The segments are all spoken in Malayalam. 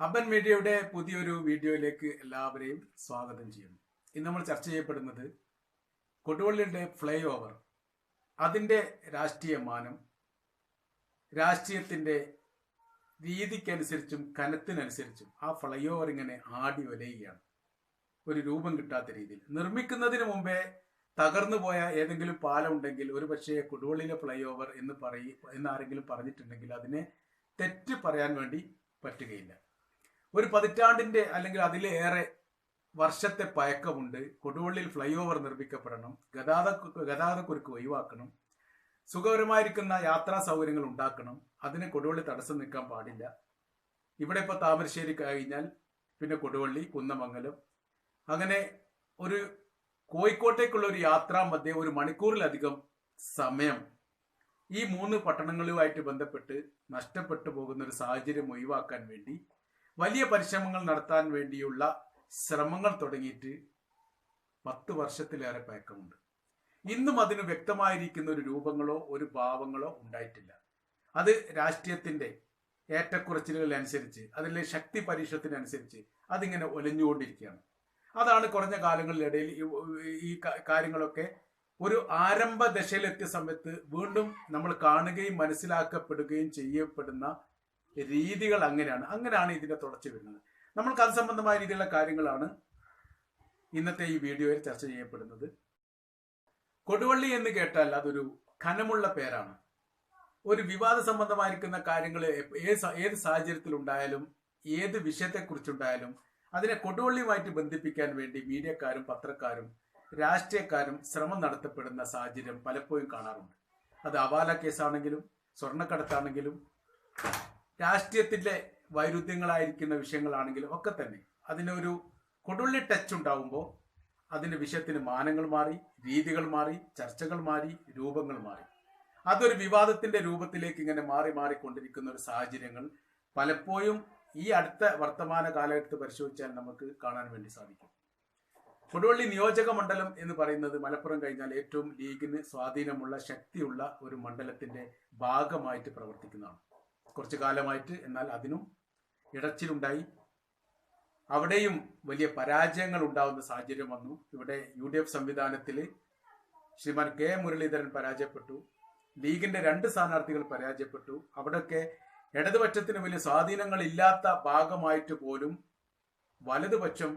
അബൻ മീഡിയയുടെ പുതിയൊരു വീഡിയോയിലേക്ക് എല്ലാവരെയും സ്വാഗതം ചെയ്യുന്നു. ഇന്ന് നമ്മൾ ചർച്ച ചെയ്യപ്പെടുന്നത് കൊടുവള്ളിയുടെ ഫ്ലൈ ഓവർ, അതിൻ്റെ രാഷ്ട്രീയ മാനം, രാഷ്ട്രീയത്തിൻ്റെ രീതിക്കനുസരിച്ചും കനത്തിനനുസരിച്ചും ആ ഫ്ലൈ ഓവർ ഇങ്ങനെ ആടി വലയുകയാണ്. ഒരു രൂപം കിട്ടാത്ത രീതിയിൽ നിർമ്മിക്കുന്നതിന് മുമ്പേ തകർന്നു പോയ ഏതെങ്കിലും പാലം ഉണ്ടെങ്കിൽ ഒരു പക്ഷേ കൊടുവള്ളിയിലെ ഫ്ലൈ ഓവർ എന്ന് ആരെങ്കിലും പറഞ്ഞിട്ടുണ്ടെങ്കിൽ അതിനെ തെറ്റ് പറയാൻ വേണ്ടി പറ്റുകയില്ല. ഒരു പതിറ്റാണ്ടിന്റെ അല്ലെങ്കിൽ അതിലേറെ വർഷത്തെ പഴക്കമുണ്ട്. കൊടുവള്ളിയിൽ ഫ്ലൈ ഓവർ നിർമ്മിക്കപ്പെടണം, ഗതാഗതക്കുരുക്ക് ഒഴിവാക്കണം, സുഖകരമായിരിക്കുന്ന യാത്രാ സൗകര്യങ്ങൾ ഉണ്ടാക്കണം. അതിന് കൊടുവള്ളി തടസ്സം നിൽക്കാൻ പാടില്ല. ഇവിടെ ഇപ്പോൾ താമരശ്ശേരി കഴിഞ്ഞാൽ പിന്നെ കൊടുവള്ളി, കുന്നമംഗലം, അങ്ങനെ ഒരു കോഴിക്കോട്ടേക്കുള്ള ഒരു യാത്രാ മധ്യേ 1 മണിക്കൂറിലധികം സമയം ഈ 3 പട്ടണങ്ങളുമായിട്ട് ബന്ധപ്പെട്ട് നഷ്ടപ്പെട്ടു പോകുന്ന ഒരു സാഹചര്യം ഒഴിവാക്കാൻ വേണ്ടി വലിയ പരിശ്രമങ്ങൾ നടത്താൻ വേണ്ടിയുള്ള ശ്രമങ്ങൾ തുടങ്ങിയിട്ട് 10 വർഷത്തിലേറെ പഴക്കമുണ്ട്. ഇന്നും അതിന് വ്യക്തമായിരിക്കുന്ന ഒരു രൂപങ്ങളോ ഒരു ഭാവങ്ങളോ ഉണ്ടായിട്ടില്ല. അത് രാഷ്ട്രീയത്തിന്റെ ഏറ്റക്കുറച്ചിലുകളനുസരിച്ച്, അതിലെ ശക്തി പരീക്ഷത്തിനനുസരിച്ച് അതിങ്ങനെ ഒലിഞ്ഞുകൊണ്ടിരിക്കുകയാണ്. അതാണ് കുറഞ്ഞ കാലങ്ങളിലിടയിൽ ഈ കാര്യങ്ങളൊക്കെ ഒരു ആരംഭ ദശയിലെത്തിയ സമയത്ത് വീണ്ടും നമ്മൾ കാണുകയും മനസ്സിലാക്കപ്പെടുകയും ചെയ്യപ്പെടുന്ന രീതികൾ അങ്ങനെയാണ് ഇതിന്റെ തുടർച്ച വരുന്നത്. നമ്മൾക്ക് അത് സംബന്ധമായ രീതിയിലുള്ള കാര്യങ്ങളാണ് ഇന്നത്തെ ഈ വീഡിയോയിൽ ചർച്ച ചെയ്യപ്പെടുന്നത്. കൊടുവള്ളി എന്ന് കേട്ടാൽ അതൊരു ഘനമുള്ള പേരാണ്. ഒരു വിവാദ സംബന്ധമായിരിക്കുന്ന കാര്യങ്ങൾ ഏത് സാഹചര്യത്തിലുണ്ടായാലും ഏത് വിഷയത്തെക്കുറിച്ചുണ്ടായാലും അതിനെ കൊടുവള്ളിയുമായിട്ട് ബന്ധിപ്പിക്കാൻ വേണ്ടി മീഡിയക്കാരും പത്രക്കാരും രാഷ്ട്രീയക്കാരും ശ്രമം നടത്തപ്പെടുന്ന സാഹചര്യം പലപ്പോഴും കാണാറുണ്ട്. അത് അവാല കേസാണെങ്കിലും സ്വർണ്ണക്കടത്താണെങ്കിലും രാഷ്ട്രീയത്തിലെ വൈരുദ്ധ്യങ്ങളായിരിക്കുന്ന വിഷയങ്ങളാണെങ്കിലും ഒക്കെ തന്നെ അതിനൊരു കൊടുവള്ളി ടച്ച് ഉണ്ടാവുമ്പോൾ അതിന്റെ വിഷയത്തിന് മാനങ്ങൾ മാറി, രീതികൾ മാറി, ചർച്ചകൾ മാറി, രൂപങ്ങൾ മാറി. അതൊരു വിവാദത്തിന്റെ രൂപത്തിലേക്ക് ഇങ്ങനെ മാറിക്കൊണ്ടിരിക്കുന്ന ഒരു സാഹചര്യങ്ങൾ പലപ്പോഴും ഈ അടുത്ത വർത്തമാന കാലഘട്ടത്തിൽ പരിശോധിച്ചാൽ നമുക്ക് കാണാൻ വേണ്ടി സാധിക്കും. കൊടുവള്ളി നിയോജക മണ്ഡലം എന്ന് പറയുന്നത് മലപ്പുറം കഴിഞ്ഞാൽ ഏറ്റവും ലീഗിന് സ്വാധീനമുള്ള ശക്തിയുള്ള ഒരു മണ്ഡലത്തിന്റെ ഭാഗമായിട്ട് പ്രവർത്തിക്കുന്നതാണ് കുറച്ചു കാലമായിട്ട്. എന്നാൽ അതിനും ഇടച്ചിലുണ്ടായി. അവിടെയും വലിയ പരാജയങ്ങൾ ഉണ്ടാവുന്ന സാഹചര്യം വന്നു. ഇവിടെ UDF സംവിധാനത്തിൽ ശ്രീമാൻ കെ മുരളീധരൻ പരാജയപ്പെട്ടു, ലീഗിന്റെ 2 സ്ഥാനാർത്ഥികൾ പരാജയപ്പെട്ടു. അവിടെയൊക്കെ ഇടതുപക്ഷത്തിന് വലിയ സ്വാധീനങ്ങൾ ഇല്ലാത്ത ഭാഗമായിട്ട് പോലും വലതുപക്ഷം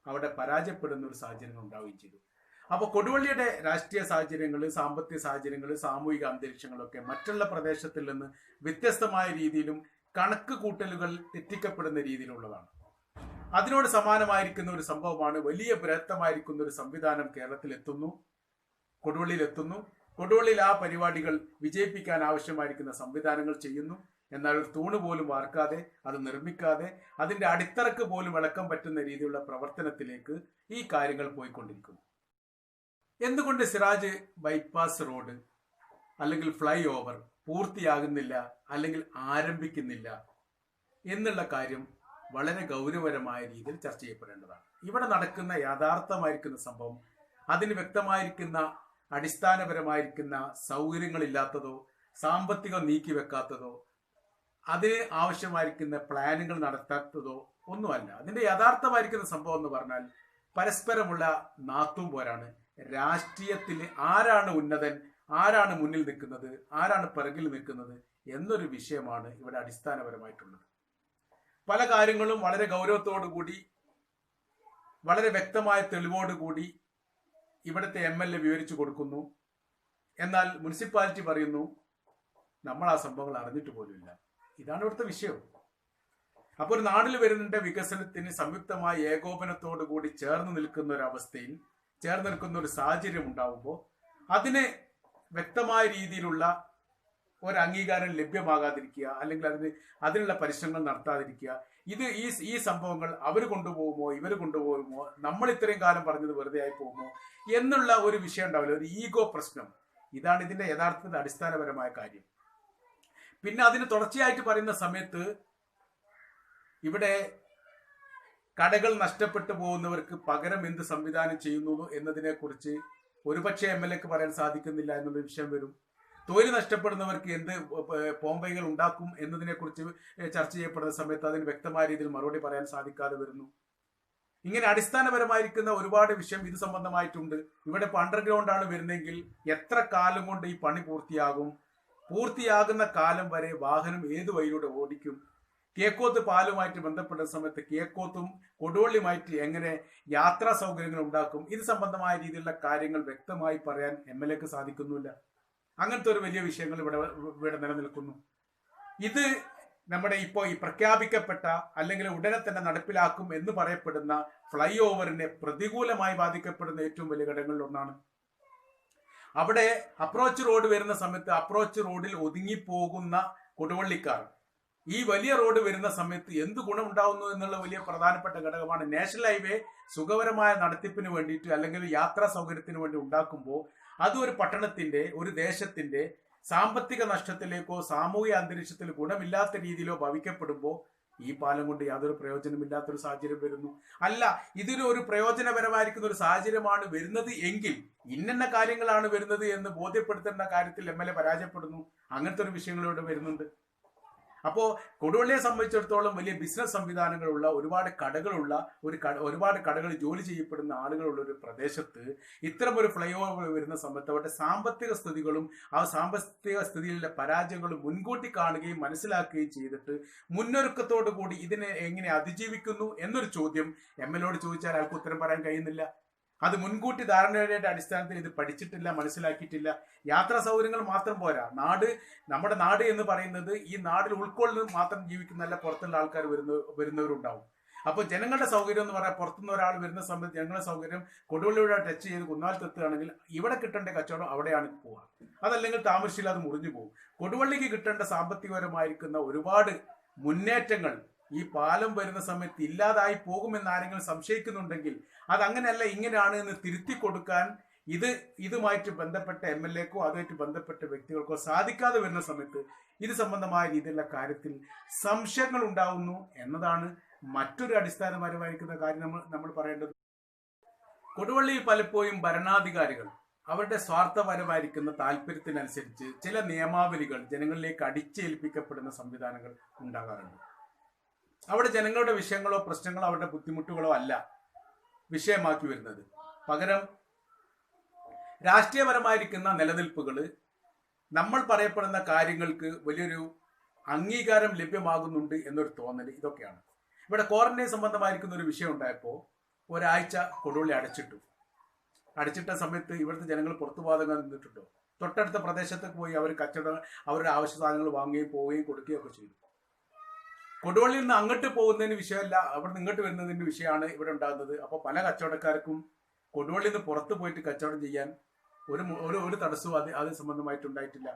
അവിടെ പരാജയപ്പെടുന്ന ഒരു സാഹചര്യം ഉണ്ടാവുകയും ചെയ്തു. അപ്പോൾ കൊടുവള്ളിയുടെ രാഷ്ട്രീയ സാഹചര്യങ്ങൾ, സാമ്പത്തിക സാഹചര്യങ്ങൾ, സാമൂഹിക അന്തരീക്ഷങ്ങളൊക്കെ മറ്റുള്ള പ്രദേശത്തിൽ നിന്ന് വ്യത്യസ്തമായ രീതിയിലും കണക്ക് കൂട്ടലുകൾ തെറ്റിക്കപ്പെടുന്ന രീതിയിലുള്ളതാണ്. അതിനോട് സമാനമായിരിക്കുന്ന ഒരു സംഭവമാണ് വലിയ ബൃഹത്തമായിരിക്കുന്ന ഒരു സംവിധാനം കേരളത്തിൽ എത്തുന്നു, കൊടുവള്ളിയിൽ എത്തുന്നു. കൊടുവള്ളിയിൽ ആ പരിപാടികൾ വിജയിപ്പിക്കാൻ ആവശ്യമായിരിക്കുന്ന സംവിധാനങ്ങൾ ചെയ്യുന്നു. എന്നാൽ ഒരു തൂണ് പോലും വാർക്കാതെ, അത് നിർമ്മിക്കാതെ, അതിന്റെ അടിത്തറക്ക് പോലും ഇളക്കം പറ്റുന്ന രീതിയിലുള്ള പ്രവർത്തനത്തിലേക്ക് ഈ കാര്യങ്ങൾ പോയിക്കൊണ്ടിരിക്കുന്നു. എന്തുകൊണ്ട് സിറാജ് ബൈപ്പാസ് റോഡ് അല്ലെങ്കിൽ ഫ്ലൈ ഓവർ പൂർത്തിയാകുന്നില്ല അല്ലെങ്കിൽ ആരംഭിക്കുന്നില്ല എന്നുള്ള കാര്യം വളരെ ഗൗരവപരമായ രീതിയിൽ ചർച്ച ചെയ്യപ്പെടേണ്ടതാണ്. ഇവിടെ നടക്കുന്ന യാഥാർത്ഥമായിരിക്കുന്ന സംഭവം, അതിന് വ്യക്തമായിരിക്കുന്ന അടിസ്ഥാനപരമായിരിക്കുന്ന സൗകര്യങ്ങളില്ലാത്തതോ സാമ്പത്തികം നീക്കിവെക്കാത്തതോ അതിന് ആവശ്യമായിരിക്കുന്ന പ്ലാനുകൾ നടത്താത്തതോ ഒന്നുമല്ല. അതിന്റെ യഥാർത്ഥമായിരിക്കുന്ന സംഭവം എന്ന് പറഞ്ഞാൽ പരസ്പരമുള്ള നാത്തും പോരാണ്. രാഷ്ട്രീയത്തിൽ ആരാണ് ഉന്നതൻ, ആരാണ് മുന്നിൽ നിൽക്കുന്നത്, ആരാണ് പിറകിൽ നിൽക്കുന്നത് എന്നൊരു വിഷയമാണ് ഇവിടെ അടിസ്ഥാനപരമായിട്ടുള്ളത്. പല കാര്യങ്ങളും വളരെ ഗൗരവത്തോടു കൂടി, വളരെ വ്യക്തമായ തെളിവോടുകൂടി ഇവിടുത്തെ MLA വിവരിച്ചു കൊടുക്കുന്നു. എന്നാൽ മുനിസിപ്പാലിറ്റി പറയുന്നു നമ്മൾ ആ സംഭവങ്ങൾ അറിഞ്ഞിട്ട് പോലുമില്ല. ഇതാണ് ഇവിടുത്തെ വിഷയം. അപ്പോൾ ഒരു നാട്ടിൽ വരുന്ന വികസനത്തിന് സംയുക്തമായ ഏകോപനത്തോടു കൂടി ചേർന്ന് നിൽക്കുന്ന ഒരു അവസ്ഥയിൽ, ചേർന്ന് നിൽക്കുന്ന ഒരു സാഹചര്യം ഉണ്ടാവുമ്പോൾ അതിന് വ്യക്തമായ രീതിയിലുള്ള ഒരു അംഗീകാരം ലഭ്യമാകാതിരിക്കുക, അല്ലെങ്കിൽ അതിനുള്ള പരിശ്രമങ്ങൾ നടത്താതിരിക്കുക, ഈ സംഭവങ്ങൾ അവർ കൊണ്ടുപോകുമോ ഇവർ കൊണ്ടുപോകുമോ, നമ്മൾ ഇത്രയും കാലം പറഞ്ഞത് വെറുതെ ആയി പോകുമോ എന്നുള്ള ഒരു വിഷയം ഉണ്ടാവില്ല, ഒരു ഈഗോ പ്രശ്നം. ഇതാണ് ഇതിന്റെ യഥാർത്ഥത്തിൽ അടിസ്ഥാനപരമായ കാര്യം. പിന്നെ അതിന് തുടർച്ചയായിട്ട് പറയുന്ന സമയത്ത് ഇവിടെ കടകൾ നഷ്ടപ്പെട്ടു പോകുന്നവർക്ക് പകരം എന്ത് സംവിധാനം ചെയ്യുന്നു എന്നതിനെ കുറിച്ച് ഒരുപക്ഷെ MLAക്ക് പറയാൻ സാധിക്കുന്നില്ല എന്നുള്ള വിഷയം വരും. തൊഴിൽ നഷ്ടപ്പെടുന്നവർക്ക് എന്ത് പോംവഴികൾ ഉണ്ടാക്കും എന്നതിനെക്കുറിച്ച് ചർച്ച ചെയ്യപ്പെടുന്ന സമയത്ത് അതിന് വ്യക്തമായ രീതിയിൽ മറുപടി പറയാൻ സാധിക്കാതെ വരുന്നു. ഇങ്ങനെ അടിസ്ഥാനപരമായിരിക്കുന്ന ഒരുപാട് വിഷയം ഇത് സംബന്ധമായിട്ടുണ്ട്. ഇവിടെ ഇപ്പോൾ അണ്ടർഗ്രൗണ്ട് ആണ് വരുന്നതെങ്കിൽ എത്ര കാലം കൊണ്ട് ഈ പണി പൂർത്തിയാകും? പൂർത്തിയാകുന്ന കാലം വരെ വാഹനം ഏത് വഴിയിലൂടെ ഓടിക്കും? കേക്കോത്ത് പാലുമായിട്ട് ബന്ധപ്പെട്ട സമയത്ത് കേക്കോത്തും കൊടുവള്ളിയുമായിട്ട് എങ്ങനെ യാത്രാ സൗകര്യങ്ങൾ ഉണ്ടാക്കും? ഇത് സംബന്ധമായ രീതിയിലുള്ള കാര്യങ്ങൾ വ്യക്തമായി പറയാൻ MLAക്ക് സാധിക്കുന്നില്ല. അങ്ങനത്തെ ഒരു വലിയ വിഷയങ്ങൾ ഇവിടെ നിലനിൽക്കുന്നു. ഇത് നമ്മുടെ ഇപ്പോൾ ഈ പ്രഖ്യാപിക്കപ്പെട്ട അല്ലെങ്കിൽ ഉടനെ തന്നെ നടപ്പിലാക്കും എന്ന് പറയപ്പെടുന്ന ഫ്ലൈ ഓവറിനെ പ്രതികൂലമായി ബാധിക്കപ്പെടുന്ന ഏറ്റവും വലിയ ഘടകങ്ങളിൽ ഒന്നാണ്. അവിടെ അപ്രോച്ച് റോഡ് വരുന്ന സമയത്ത് അപ്രോച്ച് റോഡിൽ ഒതുങ്ങിപ്പോകുന്ന കൊടുവള്ളിക്കാർ ഈ വലിയ റോഡ് വരുന്ന സമയത്ത് എന്ത് ഗുണമുണ്ടാവുന്നു എന്നുള്ള വലിയ പ്രധാനപ്പെട്ട ഘടകമാണ്. നാഷണൽ ഹൈവേ സുഖകരമായ നടത്തിപ്പിന് വേണ്ടിയിട്ട് അല്ലെങ്കിൽ യാത്രാ സൗകര്യത്തിന് വേണ്ടി ഉണ്ടാക്കുമ്പോൾ അത് ഒരു പട്ടണത്തിന്റെ ഒരു ദേശത്തിന്റെ സാമ്പത്തിക നഷ്ടത്തിലേക്കോ സാമൂഹിക അന്തരീക്ഷത്തിൽ ഗുണമില്ലാത്ത രീതിയിലോ ഭവിക്കപ്പെടുമ്പോൾ ഈ പാലം കൊണ്ട് യാതൊരു പ്രയോജനമില്ലാത്തൊരു സാഹചര്യം വരുന്നു. അല്ല, ഇതിന് ഒരു പ്രയോജനപരമായിരിക്കുന്ന ഒരു സാഹചര്യമാണ് വരുന്നത് എങ്കിൽ ഇന്ന കാര്യങ്ങളാണ് വരുന്നത് എന്ന് ബോധ്യപ്പെടുത്തേണ്ട കാര്യത്തിൽ MLA പരാജയപ്പെടുന്നു. അങ്ങനത്തെ ഒരു വിഷയങ്ങളിലൂടെ വരുന്നുണ്ട്. അപ്പോൾ കൊടുവള്ളിയെ സംബന്ധിച്ചിടത്തോളം വലിയ ബിസിനസ് സംവിധാനങ്ങളുള്ള ഒരുപാട് കടകളുള്ള ഒരുപാട് കടകളിൽ ജോലി ചെയ്യപ്പെടുന്ന ആളുകളുള്ള ഒരു പ്രദേശത്ത് ഇത്തരം ഒരു ഫ്ലൈ ഓവർ വരുന്ന സമയത്ത് അവരുടെ സാമ്പത്തിക സ്ഥിതികളും ആ സാമ്പത്തിക സ്ഥിതിയിലെ പരാജയങ്ങളും മുൻകൂട്ടി കാണുകയും മനസ്സിലാക്കുകയും ചെയ്തിട്ട് മുന്നൊരുക്കത്തോടു കൂടി ഇതിനെ എങ്ങനെ അതിജീവിക്കുന്നു എന്നൊരു ചോദ്യം MLAയോട് ചോദിച്ചാൽ അയാൾക്ക് ഉത്തരം പറയാൻ കഴിയുന്നില്ല. അത് മുൻകൂട്ടി ധാരണയുടെ അടിസ്ഥാനത്തിൽ ഇത് പഠിച്ചിട്ടില്ല, മനസ്സിലാക്കിയിട്ടില്ല. യാത്രാ സൗകര്യങ്ങൾ മാത്രം പോരാ, നമ്മുടെ നാട് എന്ന് പറയുന്നത് ഈ നാടിൽ ഉൾക്കൊള്ളുന്നത് മാത്രം ജീവിക്കുന്നല്ല, പുറത്തുള്ള ആൾക്കാർ വരുന്നവരുണ്ടാവും. അപ്പോൾ ജനങ്ങളുടെ സൗകര്യം എന്ന് പറയാൻ പുറത്തുനിന്ന് ഒരാൾ വരുന്ന സമയത്ത് ജനങ്ങളുടെ സൗകര്യം കൊടുവള്ളിയുടെ ടച്ച് ചെയ്ത് കുന്നാലത്ത് എത്തുകയാണെങ്കിൽ ഇവിടെ കിട്ടേണ്ട കച്ചവടം അവിടെയാണ് പോവുക. അതല്ലെങ്കിൽ താമരശ്ശേരിയിൽ അത് മുറിഞ്ഞു പോകും. കൊടുവള്ളിക്ക് കിട്ടേണ്ട സാമ്പത്തികപരമായിരിക്കുന്ന ഒരുപാട് മുന്നേറ്റങ്ങൾ ഈ പാലം വരുന്ന സമയത്ത് ഇല്ലാതായി പോകുമെന്ന് ആരെങ്കിലും സംശയിക്കുന്നുണ്ടെങ്കിൽ അതങ്ങനെയല്ല, ഇങ്ങനെയാണ് എന്ന് തിരുത്തി കൊടുക്കാൻ ഇതുമായിട്ട് ബന്ധപ്പെട്ട MLAക്കോ അതുമായിട്ട് ബന്ധപ്പെട്ട വ്യക്തികൾക്കോ സാധിക്കാതെ വരുന്ന സമയത്ത് ഇത് സംബന്ധമായ രീതിയിലുള്ള കാര്യത്തിൽ സംശയങ്ങൾ ഉണ്ടാവുന്നു എന്നതാണ് മറ്റൊരു അടിസ്ഥാനപരമായിരിക്കുന്ന കാര്യം നമ്മൾ പറയേണ്ടത്. കൊടുവള്ളിയിൽ പലപ്പോഴും ഭരണാധികാരികൾ അവരുടെ സ്വാർത്ഥപരമായിരിക്കുന്ന താല്പര്യത്തിനനുസരിച്ച് ചില നിയമാവലികൾ ജനങ്ങളിലേക്ക് അടിച്ചേൽപ്പിക്കപ്പെടുന്ന സംവിധാനങ്ങൾ ഉണ്ടാകാറുണ്ട്. അവിടെ ജനങ്ങളുടെ വിഷയങ്ങളോ പ്രശ്നങ്ങളോ അവരുടെ ബുദ്ധിമുട്ടുകളോ അല്ല വിഷയമാക്കി വരുന്നത്. പകരം രാഷ്ട്രീയപരമായിരിക്കുന്ന നിലനിൽപ്പുകൾ, നമ്മൾ പറയപ്പെടുന്ന കാര്യങ്ങൾക്ക് വലിയൊരു അംഗീകാരം ലഭ്യമാകുന്നുണ്ട് എന്നൊരു തോന്നൽ, ഇതൊക്കെയാണ്. ഇവിടെ ക്വാറന്റൈൻ സംബന്ധമായിരിക്കുന്ന ഒരു വിഷയം ഉണ്ടായപ്പോൾ ഒരാഴ്ച കൊടുവള്ളി അടച്ചിട്ട സമയത്ത് ഇവിടുത്തെ ജനങ്ങൾ പുറത്തു പോകാതെ നിന്നിട്ടുണ്ടോ? തൊട്ടടുത്ത പ്രദേശത്തേക്ക് പോയി അവർ കച്ചവടം അവരുടെ ആവശ്യ സാധനങ്ങൾ വാങ്ങുകയും പോവുകയും കൊടുക്കുകയും ഒക്കെ ചെയ്തു. കൊടുവള്ളിയിൽ നിന്ന് അങ്ങോട്ട് പോകുന്നതിന് വിഷയമല്ല, അവിടെ നിന്ന് ഇങ്ങോട്ട് വരുന്നതിന്റെ വിഷയമാണ് ഇവിടെ ഉണ്ടാകുന്നത്. അപ്പോൾ പല കച്ചവടക്കാർക്കും കൊടുവള്ളിയിൽ നിന്ന് പുറത്തു പോയിട്ട് കച്ചവടം ചെയ്യാൻ ഒരു തടസ്സവും അത് സംബന്ധമായിട്ടുണ്ടായിട്ടില്ല.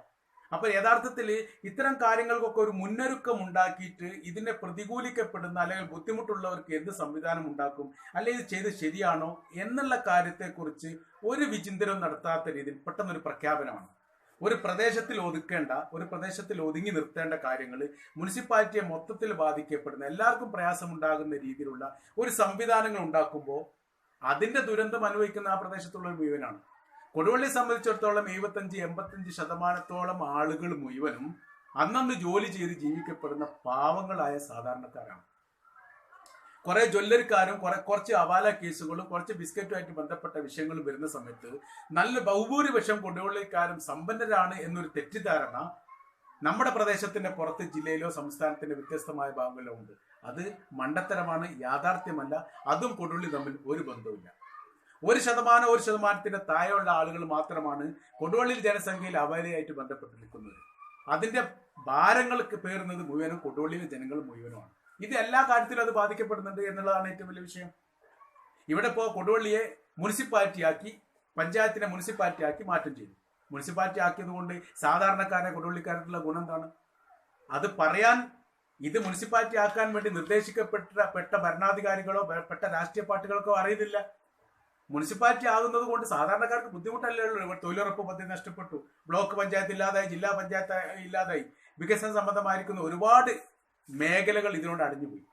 അപ്പൊ യഥാർത്ഥത്തിൽ ഇത്തരം കാര്യങ്ങൾക്കൊക്കെ ഒരു മുന്നൊരുക്കം ഉണ്ടാക്കിയിട്ട് ഇതിനെ പ്രതികൂലിക്കപ്പെടുന്ന അല്ലെങ്കിൽ ബുദ്ധിമുട്ടുള്ളവർക്ക് എന്ത് സംവിധാനം ഉണ്ടാക്കും, അല്ലെങ്കിൽ ഇത് ചെയ്ത് ശരിയാണോ എന്നുള്ള കാര്യത്തെക്കുറിച്ച് ഒരു വിചിന്തനവും നടത്താത്ത രീതിയിൽ പെട്ടെന്നൊരു പ്രഖ്യാപനമാണ്. ഒരു പ്രദേശത്തിൽ ഒതുങ്ങി നിർത്തേണ്ട കാര്യങ്ങൾ മുനിസിപ്പാലിറ്റിയെ മൊത്തത്തിൽ ബാധിക്കപ്പെടുന്ന എല്ലാവർക്കും പ്രയാസമുണ്ടാകുന്ന രീതിയിലുള്ള ഒരു സംവിധാനങ്ങൾ ഉണ്ടാക്കുമ്പോൾ അതിന്റെ ദുരന്തം അനുഭവിക്കുന്ന ആ പ്രദേശത്തുള്ള ഒരു മുഴുവനാണ്. കൊടുവള്ളിയെ സംബന്ധിച്ചിടത്തോളം 75-85% ആളുകൾ മുഴുവനും അന്നന്ന് ജോലി ചെയ്ത് ജീവിക്കപ്പെടുന്ന പാവങ്ങളായ സാധാരണക്കാരാണ്. കുറെ ജ്വല്ലറിക്കാരും കുറച്ച് അവാല കേസുകളും കുറച്ച് ബിസ്ക്കറ്റുമായിട്ട് ബന്ധപ്പെട്ട വിഷയങ്ങളും വരുന്ന സമയത്ത് നല്ല ബഹുഭൂരിപക്ഷം കൊടുവള്ളിക്കാരും സമ്പന്നരാണ് എന്നൊരു തെറ്റിദ്ധാരണ നമ്മുടെ പ്രദേശത്തിന്റെ പുറത്ത് ജില്ലയിലോ സംസ്ഥാനത്തിന്റെ വ്യത്യസ്തമായ ഭാഗങ്ങളിലോ ഉണ്ട്. അത് മണ്ടത്തരമാണ്, യാഥാർത്ഥ്യമല്ല. അതും കൊടുവള്ളി തമ്മിൽ ഒരു ബന്ധവുമില്ല. 1% താഴെയുള്ള ആളുകൾ മാത്രമാണ് കൊടുവള്ളിയിൽ ജനസംഖ്യയിൽ അവലയായിട്ട് ബന്ധപ്പെട്ട് നിൽക്കുന്നത്. അതിന്റെ ഭാരങ്ങൾക്ക് പേറുന്നത് മുഴുവനും കൊടുവള്ളിയിലെ ജനങ്ങൾ മുഴുവനുമാണ്. ഇത് എല്ലാ കാര്യത്തിലും അത് ബാധിക്കപ്പെടുന്നുണ്ട് എന്നുള്ളതാണ് ഏറ്റവും വലിയ വിഷയം. ഇവിടെ ഇപ്പോൾ കൊടുവള്ളിയെ പഞ്ചായത്തിനെ മുനിസിപ്പാലിറ്റിയാക്കി മാറ്റം ചെയ്തു. മുനിസിപ്പാലിറ്റി ആക്കിയത് കൊണ്ട് സാധാരണക്കാരെ കൊടുവള്ളിക്കാർക്കുള്ള ഗുണം എന്താണ്? അത് പറയാൻ ഇത് മുനിസിപ്പാലിറ്റി ആക്കാൻ വേണ്ടി നിർദ്ദേശിക്കപ്പെട്ട ഭരണാധികാരികളോ പെട്ട രാഷ്ട്രീയ പാർട്ടികൾക്കോ അറിയുന്നില്ല. മുനിസിപ്പാലിറ്റി ആകുന്നത് കൊണ്ട് സാധാരണക്കാർക്ക് ബുദ്ധിമുട്ടല്ലേ ഉള്ളൂ. തൊഴിലുറപ്പ് പദ്ധതി നഷ്ടപ്പെട്ടു, ബ്ലോക്ക് പഞ്ചായത്ത് ഇല്ലാതായി, ജില്ലാ പഞ്ചായത്ത് ഇല്ലാതായി, വികസന സംബന്ധമായിരിക്കുന്ന ഒരുപാട് മേഖലകൾ ഇതിനോട് അടിഞ്ഞുപോയി.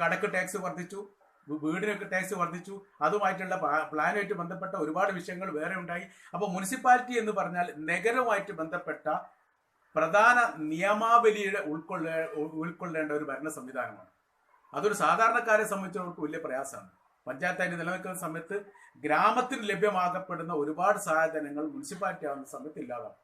കടക്ക് ടാക്സ് വർദ്ധിച്ചു, വീടിനൊക്കെ ടാക്സ് വർദ്ധിച്ചു. അതുമായിട്ടുള്ള പ്ലാനുമായിട്ട് ബന്ധപ്പെട്ട ഒരുപാട് വിഷയങ്ങൾ വേറെ ഉണ്ടായി. അപ്പോൾ മുനിസിപ്പാലിറ്റി എന്ന് പറഞ്ഞാൽ നഗരവുമായിട്ട് ബന്ധപ്പെട്ട പ്രധാന നിയമാവലിയുടെ ഉൾക്കൊള്ളേണ്ട ഒരു ഭരണ സംവിധാനമാണ്. അതൊരു സാധാരണക്കാരെ സംബന്ധിച്ചവർക്ക് വലിയ പ്രയാസമാണ്. പഞ്ചായത്തായിട്ട് നിലനിൽക്കുന്ന സമയത്ത് ഗ്രാമത്തിന് ലഭ്യമാകപ്പെടുന്ന ഒരുപാട് സഹായധനങ്ങൾ മുനിസിപ്പാലിറ്റി ആവുന്ന സമയത്ത് ഇല്ലാതാവും.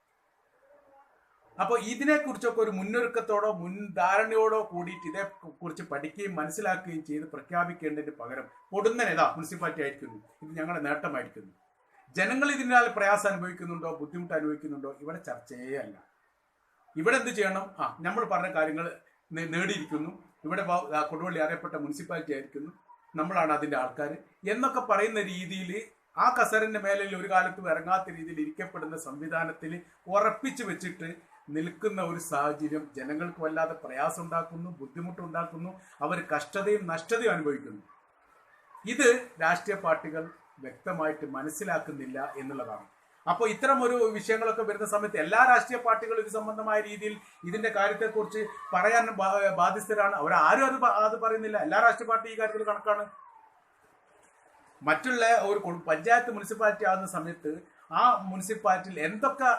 അപ്പോൾ ഇതിനെക്കുറിച്ചൊക്കെ ഒരു മുന്നൊരുക്കത്തോടോ മുൻധാരണയോടോ കൂടിയിട്ട് ഇതേക്കുറിച്ച് പഠിക്കുകയും മനസ്സിലാക്കുകയും ചെയ്ത് പ്രഖ്യാപിക്കേണ്ടതിന് പകരം പൊടുന്നനേതാ മുനിസിപ്പാലിറ്റി ആയിരിക്കുന്നു, ഇത് ഞങ്ങളുടെ നേട്ടമായിരിക്കുന്നു. ജനങ്ങൾ ഇതിനാൽ പ്രയാസം അനുഭവിക്കുന്നുണ്ടോ ബുദ്ധിമുട്ട് അനുഭവിക്കുന്നുണ്ടോ ഇവിടെ ചർച്ചയേ അല്ല. ഇവിടെ എന്ത് ചെയ്യണം? നമ്മൾ പറഞ്ഞ കാര്യങ്ങൾ നേടിയിരിക്കുന്നു, ഇവിടെ കൊടുവള്ളി അറിയപ്പെട്ട മുനിസിപ്പാലിറ്റി ആയിരിക്കുന്നു, നമ്മളാണ് അതിൻ്റെ ആൾക്കാർ എന്നൊക്കെ പറയുന്ന രീതിയിൽ ആ കസറിന്റെ മേലിൽ ഒരു കാലത്തും ഇറങ്ങാത്ത രീതിയിൽ ഇരിക്കപ്പെടുന്ന സംവിധാനത്തിൽ ഉറപ്പിച്ചു വെച്ചിട്ട് നിൽക്കുന്ന ഒരു സാഹചര്യം ജനങ്ങൾക്ക് വല്ലാതെ പ്രയാസം ഉണ്ടാക്കുന്നു, ബുദ്ധിമുട്ടുണ്ടാക്കുന്നു, അവർ കഷ്ടതയും നഷ്ടതയും അനുഭവിക്കുന്നു. ഇത് രാഷ്ട്രീയ പാർട്ടികൾ വ്യക്തമായിട്ട് മനസ്സിലാക്കുന്നില്ല എന്നുള്ളതാണ്. അപ്പോൾ ഇത്തരം ഒരു വിഷയങ്ങളൊക്കെ വരുന്ന സമയത്ത് എല്ലാ രാഷ്ട്രീയ പാർട്ടികളും ഇത് സംബന്ധമായ രീതിയിൽ ഇതിന്റെ കാര്യത്തെക്കുറിച്ച് പറയാൻ ബാധ്യസ്ഥരാണ്. അവരാരും അത് പറയുന്നില്ല. എല്ലാ രാഷ്ട്രീയ പാർട്ടി ഈ കാര്യത്തിൽ കണക്കാണ്. മറ്റുള്ള ഒരു പഞ്ചായത്ത് മുനിസിപ്പാലിറ്റി ആകുന്ന സമയത്ത് ആ മുനിസിപ്പാലിറ്റിയിൽ എന്തൊക്കെ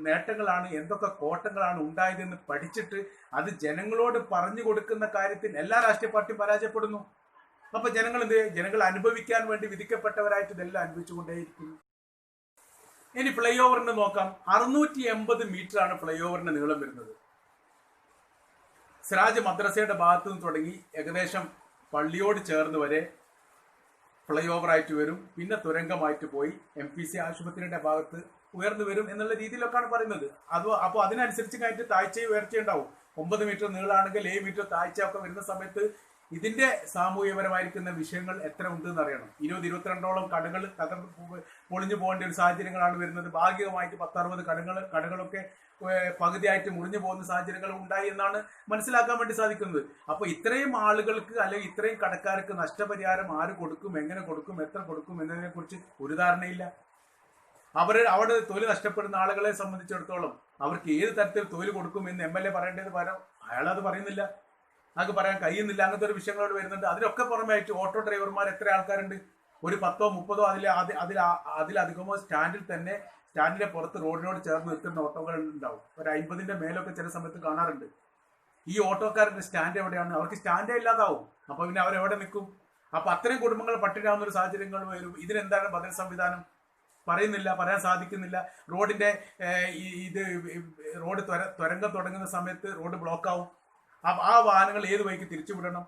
നേട്ടങ്ങളാണ് എന്തൊക്കെ കോട്ടങ്ങളാണ് ഉണ്ടായതെന്ന് പഠിച്ചിട്ട് അത് ജനങ്ങളോട് പറഞ്ഞു കൊടുക്കുന്ന കാര്യത്തിൽ എല്ലാ രാഷ്ട്രീയ പാർട്ടിയും പരാജയപ്പെടുന്നു. അപ്പൊ ജനങ്ങൾ അനുഭവിക്കാൻ വേണ്ടി വിധിക്കപ്പെട്ടവരായിട്ട് ഇതെല്ലാം അനുഭവിച്ചുകൊണ്ടേയിരിക്കുന്നു. ഇനി ഫ്ലൈ ഓവറിന് നോക്കാം. 680 മീറ്ററാണ് ഫ്ലൈ ഓവറിന്റെ നീളം വരുന്നത്. സിറാജ് മദ്രസയുടെ ഭാഗത്തു നിന്ന് തുടങ്ങി ഏകദേശം പള്ളിയോട് ചേർന്ന് വരെ ഫ്ലൈ ഓവറായിട്ട് വരും. പിന്നെ തുരങ്കമായിട്ട് പോയി MPC ആശുപത്രിയുടെ ഭാഗത്ത് ഉയർന്നു വരും എന്നുള്ള രീതിയിലൊക്കെയാണ് പറയുന്നത്. അപ്പോൾ അതിനനുസരിച്ച് കഴിഞ്ഞിട്ട് താഴ്ചയും ഉയർച്ചയുണ്ടാവും. 9 മീറ്റർ നീളാണെങ്കിൽ 7 മീറ്റർ താഴ്ച ഒക്കെ വരുന്ന സമയത്ത് ഇതിന്റെ സാമൂഹികപരമായിരിക്കുന്ന വിഷയങ്ങൾ എത്ര ഉണ്ടെന്ന് അറിയണം. 20-22ഓളം കടകൾ പൊളിഞ്ഞു പോകേണ്ട ഒരു സാഹചര്യങ്ങളാണ് വരുന്നത്. ഭാഗികമായിട്ട് 10-60 കടകളൊക്കെ പകുതിയായിട്ട് മുറിഞ്ഞു പോകുന്ന സാഹചര്യങ്ങൾ ഉണ്ടായി എന്നാണ് മനസ്സിലാക്കാൻ വേണ്ടി സാധിക്കുന്നത്. അപ്പോൾ ഇത്രയും ആളുകൾക്ക് അല്ലെങ്കിൽ ഇത്രയും കടക്കാർക്ക് നഷ്ടപരിഹാരം ആര് കൊടുക്കും, എങ്ങനെ കൊടുക്കും, എത്ര കൊടുക്കും എന്നതിനെ കുറിച്ച് ഒരു ധാരണയില്ല. അവിടെ തൊഴിൽ നഷ്ടപ്പെടുന്ന ആളുകളെ സംബന്ധിച്ചിടത്തോളം അവർക്ക് ഏത് തരത്തിൽ തൊഴിൽ കൊടുക്കും എന്ന് MLA പറയേണ്ടത് പകരം അയാളത് പറയുന്നില്ല, അത് പറയാൻ കഴിയുന്നില്ല. അങ്ങനത്തെ ഒരു വിഷയങ്ങളോട് വരുന്നുണ്ട്. അതിലൊക്കെ പുറമേയായിട്ട് ഓട്ടോ ഡ്രൈവർമാർ എത്ര ആൾക്കാരുണ്ട്? ഒരു 10-30 അതിലധികമോ സ്റ്റാൻഡിന്റെ പുറത്ത് റോഡിനോട് ചേർന്ന് നിൽക്കുന്ന ഓട്ടോകൾ ഉണ്ടാവും. ഒരു 50ന്റെ മേലൊക്കെ ചില സമയത്ത് കാണാറുണ്ട്. ഈ ഓട്ടോക്കാരുടെ സ്റ്റാൻഡ് എവിടെയാണ്? അവർക്ക് സ്റ്റാൻഡേ ഇല്ലാതാവും. അപ്പൊ പിന്നെ അവരെവിടെ നിൽക്കും? അപ്പൊ അത്രയും കുടുംബങ്ങൾ പട്ടിണിയാവുന്ന ഒരു സാഹചര്യങ്ങൾ വരും. ഇതിനെന്താണ് ബദൽ സംവിധാനം? പറയുന്നില്ല, പറയാൻ സാധിക്കുന്നില്ല. റോഡ് തുരങ്കം തുടങ്ങുന്ന സമയത്ത് റോഡ് ബ്ലോക്ക് ആവും. ആ വാഹനങ്ങൾ ഏത് വഴിക്ക് തിരിച്ചുവിടണം?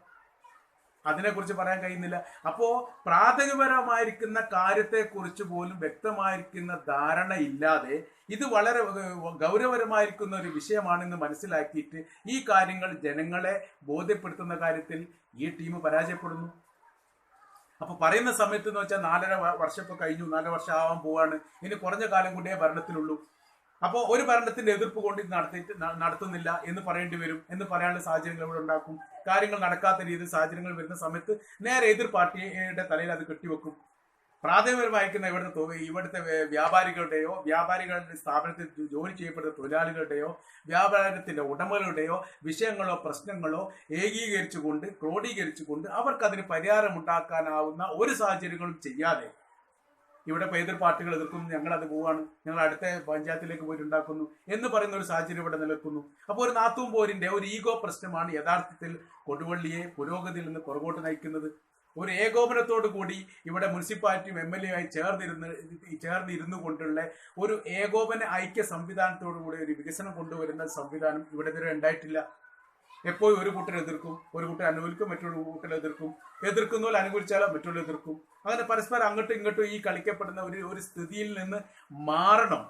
അതിനെക്കുറിച്ച് പറയാൻ കഴിയുന്നില്ല. അപ്പോ പ്രാഥമികപരമായിരിക്കുന്ന കാര്യത്തെക്കുറിച്ച് പോലും വ്യക്തമായിരിക്കുന്ന ധാരണ ഇല്ലാതെ ഇത് വളരെ ഗൗരവപരമായിരിക്കുന്ന ഒരു വിഷയമാണെന്ന് മനസ്സിലാക്കിയിട്ട് ഈ കാര്യങ്ങൾ ജനങ്ങളെ ബോധ്യപ്പെടുത്തുന്ന കാര്യത്തിൽ ഈ ടീം പരാജയപ്പെടുന്നു. അപ്പൊ പറയുന്ന സമയത്ത് എന്ന് വെച്ചാൽ 4.5 വർഷം ഇപ്പൊ കഴിഞ്ഞു, 4 വർഷം ആവാൻ പോവാണ്, ഇനി കുറഞ്ഞ കാലം കൊണ്ടേ ഭരണത്തിലുള്ളൂ. അപ്പോൾ ഒരു ഭരണത്തിന്റെ എതിർപ്പ് കൊണ്ട് നടത്തുന്നില്ല എന്ന് പറയേണ്ടി വരും. എന്ന് പറയാനുള്ള സാഹചര്യങ്ങൾ ഇവിടെ ഉണ്ടാക്കും. കാര്യങ്ങൾ നടക്കാത്ത രീതിയിൽ സാഹചര്യങ്ങൾ വരുന്ന സമയത്ത് നേരെ എതിർ പാർട്ടിയുടെ തലയിൽ അത് കെട്ടിവെക്കും. പ്രാഥമികമായിരിക്കുന്ന ഇവിടുത്തെ വ്യാപാരികളുടെ സ്ഥാപനത്തിൽ ജോലി ചെയ്യപ്പെടുന്ന തൊഴിലാളികളുടെയോ വ്യാപാരത്തിന്റെ ഉടമകളുടെയോ വിഷയങ്ങളോ പ്രശ്നങ്ങളോ ഏകീകരിച്ചുകൊണ്ട് ക്രോഡീകരിച്ചുകൊണ്ട് അവർക്കതിന് പരിഹാരമുണ്ടാക്കാനാവുന്ന ഒരു സാഹചര്യങ്ങളും ചെയ്യാതെ ഇവിടെ ഇപ്പോൾ എതിർ പാർട്ടികൾ എതിർക്കുന്നു, ഞങ്ങളത് പോവാണ്, ഞങ്ങൾ അടുത്ത പഞ്ചായത്തിലേക്ക് പോയിട്ട് ഉണ്ടാക്കുന്നു എന്ന് പറയുന്ന ഒരു സാഹചര്യം ഇവിടെ നിലനിൽക്കുന്നു. അപ്പോൾ ഒരു നാത്തും പോരിന്റെ ഒരു ഈഗോ പ്രശ്നമാണ് യഥാർത്ഥത്തിൽ കൊടുവള്ളിയെ പുരോഗതിയിൽ നിന്ന് പുറകോട്ട് നയിക്കുന്നത്. ഒരു ഏകോപനത്തോടു കൂടി ഇവിടെ മുനിസിപ്പാലിറ്റിയും MLA ആയി ചേർന്നിരുന്നു കൊണ്ടുള്ള ഒരു ഏകോപന ഐക്യ സംവിധാനത്തോടു കൂടി ഒരു വികസനം കൊണ്ടുവരുന്ന സംവിധാനം ഇവിടെ ഇതുവരെ ഉണ്ടായിട്ടില്ല. എപ്പോഴും ഒരു കൂട്ടർ എതിർക്കും, ഒരു കൂട്ടർ അനുകൂലിക്കും, മറ്റൊരു കൂട്ടർ എതിർക്കുന്നവർ അനുകൂലിച്ചാലോ മറ്റുള്ള എതിർക്കും. അങ്ങനെ പരസ്പരം അങ്ങോട്ടും ഇങ്ങോട്ടും ഈ കളിക്കപ്പെടുന്ന ഒരു സ്ഥിതിയിൽ നിന്ന് മാറണം.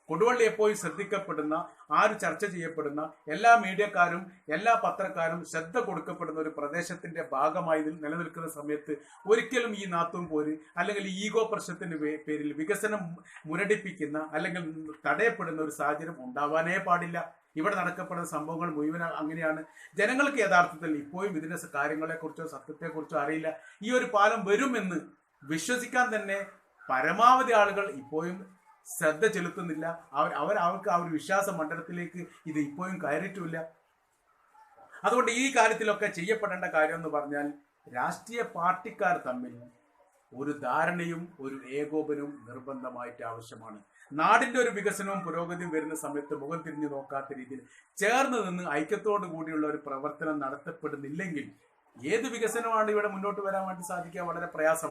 കൊടുവള്ളി എപ്പോഴും ശ്രദ്ധിക്കപ്പെടുന്ന, ആര് ചർച്ച ചെയ്യപ്പെടുന്ന, എല്ലാ മീഡിയക്കാരും എല്ലാ പത്രക്കാരും ശ്രദ്ധ കൊടുക്കപ്പെടുന്ന ഒരു പ്രദേശത്തിന്റെ ഭാഗമായി നിലനിൽക്കുന്ന സമയത്ത് ഒരിക്കലും ഈ നാത്തും പോര് അല്ലെങ്കിൽ ഈഗോ പ്രശ്നത്തിന്റെ പേരിൽ വികസനം മുരടിപ്പിക്കുന്ന അല്ലെങ്കിൽ തടയപ്പെടുന്ന ഒരു സാഹചര്യം ഉണ്ടാവാനേ പാടില്ല. ഇവിടെ നടക്കപ്പെടുന്ന സംഭവങ്ങൾ മുഴുവൻ അങ്ങനെയാണ്. ജനങ്ങൾക്ക് യഥാർത്ഥത്തിൽ ഇപ്പോഴും ഇതിന്റെ കാര്യങ്ങളെക്കുറിച്ചോ സത്യത്തെക്കുറിച്ചോ അറിയില്ല. ഈ ഒരു പാലം വരുമെന്ന് വിശ്വസിക്കാൻ തന്നെ പരമാവധി ആളുകൾ ഇപ്പോഴും ശ്രദ്ധ ചെലുത്തുന്നില്ല. അവർക്ക് ആ ഒരു വിശ്വാസ മണ്ഡലത്തിലേക്ക് ഇത് ഇപ്പോഴും കയറിയിട്ടില്ല. അതുകൊണ്ട് ഈ കാര്യത്തിലൊക്കെ ചെയ്യപ്പെടേണ്ട കാര്യം എന്ന് പറഞ്ഞാൽ രാഷ്ട്രീയ പാർട്ടിക്കാർ തമ്മിൽ ഒരു ധാരണയും ഒരു ഏകോപനവും നിർബന്ധമായിട്ട് ആവശ്യമാണ്. നാടിന്റെ ഒരു വികസനവും പുരോഗതിയും വരുന്ന സമയത്ത് മുഖം തിരിഞ്ഞു നോക്കാത്ത രീതിയിൽ ചേർന്ന് നിന്ന് ഐക്യത്തോടു കൂടിയുള്ള ഒരു പ്രവർത്തനം നടത്തപ്പെടുന്നില്ലെങ്കിൽ ഏത് വികസനമാണ് ഇവിടെ മുന്നോട്ട് വരാൻ വേണ്ടി സാധിക്കുക? വളരെ പ്രയാസം.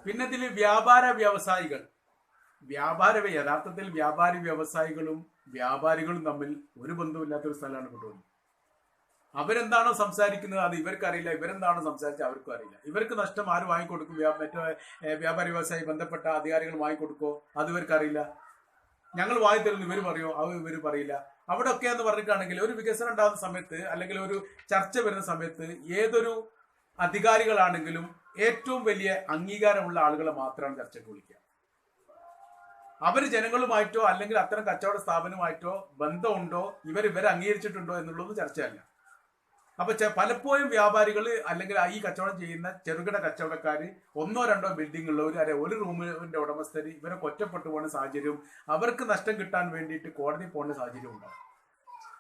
പിന്നെ ഇതിൽ വ്യാപാര വ്യവസായികൾ, യഥാർത്ഥത്തിൽ വ്യാപാരി വ്യവസായികളും വ്യാപാരികളും തമ്മിൽ ഒരു ബന്ധമില്ലാത്തൊരു സ്ഥലമാണ് കുട്ടോളി. അവരെന്താണോ സംസാരിക്കുന്നത് അത് ഇവർക്കറിയില്ല, ഇവരെന്താണോ സംസാരിച്ചത് അവർക്കും അറിയില്ല. ഇവർക്ക് നഷ്ടം ആര് വാങ്ങിക്കൊടുക്കും? മറ്റേ വ്യാപാരി വ്യവസായി ബന്ധപ്പെട്ട അധികാരികൾ വാങ്ങിക്കൊടുക്കോ? അത് ഇവർക്കറിയില്ല. ഞങ്ങൾ വാങ്ങിത്തരുന്നു ഇവർ പറയോ? അത് ഇവർ പറയില്ല. അവിടെ ഒക്കെ എന്ന് പറഞ്ഞിട്ടാണെങ്കിൽ ഒരു വികസനം ഉണ്ടാകുന്ന സമയത്ത് അല്ലെങ്കിൽ ഒരു ചർച്ച വരുന്ന സമയത്ത് ഏതൊരു അധികാരികളാണെങ്കിലും ഏറ്റവും വലിയ അംഗീകാരമുള്ള ആളുകളെ മാത്രമാണ് ചർച്ചയ്ക്ക് വിളിക്കുക. അവർ ജനങ്ങളുമായിട്ടോ അല്ലെങ്കിൽ അത്തരം കച്ചവട സ്ഥാപനവുമായിട്ടോ ബന്ധമുണ്ടോ, ഇവരെ അംഗീകരിച്ചിട്ടുണ്ടോ എന്നുള്ളത് ചർച്ചയല്ല. അപ്പൊ പലപ്പോഴും വ്യാപാരികൾ അല്ലെങ്കിൽ ഈ കച്ചവടം ചെയ്യുന്ന ചെറുകിട കച്ചവടക്കാര് ഒന്നോ രണ്ടോ ബിൽഡിംഗ് ഉള്ളവർ ഒരു റൂമിന്റെ ഉടമസ്ഥര് ഇവരെ ഒറ്റപ്പെട്ടു പോകുന്ന സാഹചര്യവും അവർക്ക് നഷ്ടം കിട്ടാൻ വേണ്ടിയിട്ട് കോടതി പോകുന്ന സാഹചര്യം ഉണ്ടാകും.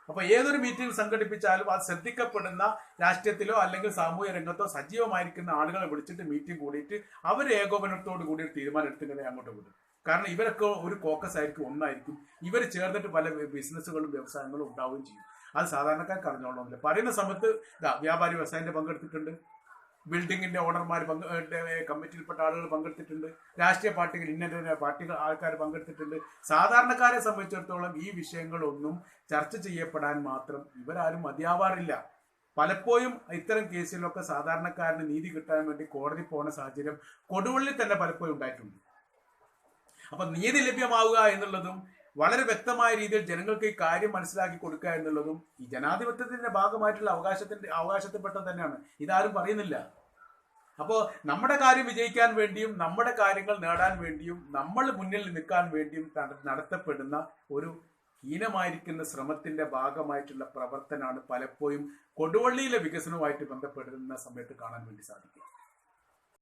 അപ്പൊ ഏതൊരു മീറ്റിംഗ് സംഘടിപ്പിച്ചാലും അത് ശ്രദ്ധിക്കപ്പെടുന്ന രാഷ്ട്രീയത്തിലോ അല്ലെങ്കിൽ സാമൂഹ്യ രംഗത്തോ സജീവമായിരിക്കുന്ന ആളുകളെ വിളിച്ചിട്ട് മീറ്റിംഗ് കൂടിയിട്ട് അവർ ഏകോപനത്തോട് കൂടി ഒരു തീരുമാനം എടുത്തിങ്ങനെ അങ്ങോട്ട് വിടും. കാരണം ഇവരൊക്കെ ഒരു കോക്കസ് ആയിരിക്കും, ഒന്നായിരിക്കും. ഇവർ ചേർന്നിട്ട് പല ബിസിനസ്സുകളും വ്യവസായങ്ങളും ഉണ്ടാവുകയും ചെയ്യും. അത് സാധാരണക്കാർക്ക് അറിഞ്ഞോളണമെന്നില്ല. പറയുന്ന സമയത്ത് വ്യാപാരി വ്യവസായിന്റെ പങ്കെടുത്തിട്ടുണ്ട്, ബിൽഡിങ്ങിന്റെ ഓണർമാർ കമ്മിറ്റിയിൽപ്പെട്ട ആളുകൾ പങ്കെടുത്തിട്ടുണ്ട്, രാഷ്ട്രീയ പാർട്ടികൾ ഇന്ന പാർട്ടികൾ ആൾക്കാർ പങ്കെടുത്തിട്ടുണ്ട്. സാധാരണക്കാരെ സംബന്ധിച്ചിടത്തോളം ഈ വിഷയങ്ങളൊന്നും ചർച്ച ചെയ്യപ്പെടാൻ മാത്രം ഇവരാരും മതിയാവാറില്ല. പലപ്പോഴും ഇത്തരം കേസിലൊക്കെ സാധാരണക്കാരന് നീതി കിട്ടാൻ വേണ്ടി കോടതി പോകുന്ന സാഹചര്യം കൊടുവള്ളിൽ തന്നെ പലപ്പോഴും ഉണ്ടായിട്ടുണ്ട്. അപ്പൊ നീതി ലഭ്യമാവുക എന്നുള്ളതും വളരെ വ്യക്തമായ രീതിയിൽ ജനങ്ങൾക്ക് ഈ കാര്യം മനസ്സിലാക്കി കൊടുക്കുക എന്നുള്ളതും ഈ ജനാധിപത്യത്തിന്റെ ഭാഗമായിട്ടുള്ള അവകാശത്തിൽപ്പെട്ടത് തന്നെയാണ്. ഇതാരും പറയുന്നില്ല. അപ്പോൾ നമ്മുടെ കാര്യം വിജയിക്കാൻ വേണ്ടിയും നമ്മുടെ കാര്യങ്ങൾ നേടാൻ വേണ്ടിയും നമ്മൾ മുന്നിൽ നിൽക്കാൻ വേണ്ടിയും നടത്തപ്പെടുന്ന ഒരു ഹീനമായിരിക്കുന്ന ശ്രമത്തിന്റെ ഭാഗമായിട്ടുള്ള പ്രവർത്തനമാണ് പലപ്പോഴും കൊടുവള്ളിയിലെ വികസനവുമായിട്ട് ബന്ധപ്പെടുന്ന സമയത്ത് കാണാൻ വേണ്ടി സാധിക്കുക.